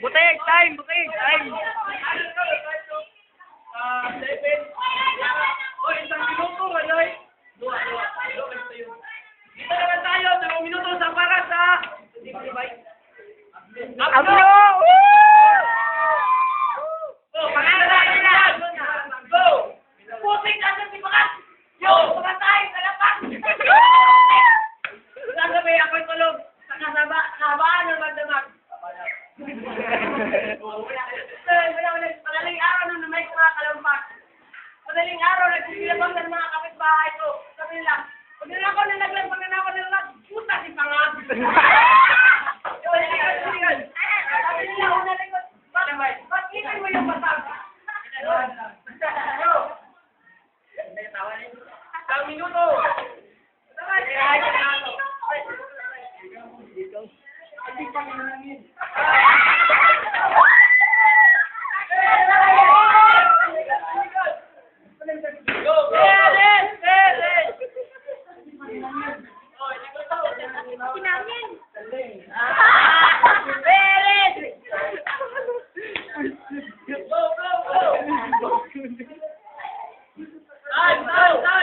Butik, time, butik, time. 7. Oy, isang minuto, Roy. Dua. Dito naman tayo, 2 minuto sa para sa... Ablo! Oh, pangalan! Go! Putik natin si Bakat! Yo! Pumatay! Kalapak! Sasabi ako'y tulog sa kabaan ng magdamag. Madaling araw nung may mga kalampak. Madaling araw, nagsisilabang ng mga kapitbahay ko. Sabi nila, pag nila ako nilaglang, pag nila ako nilalag, puta si Pangag!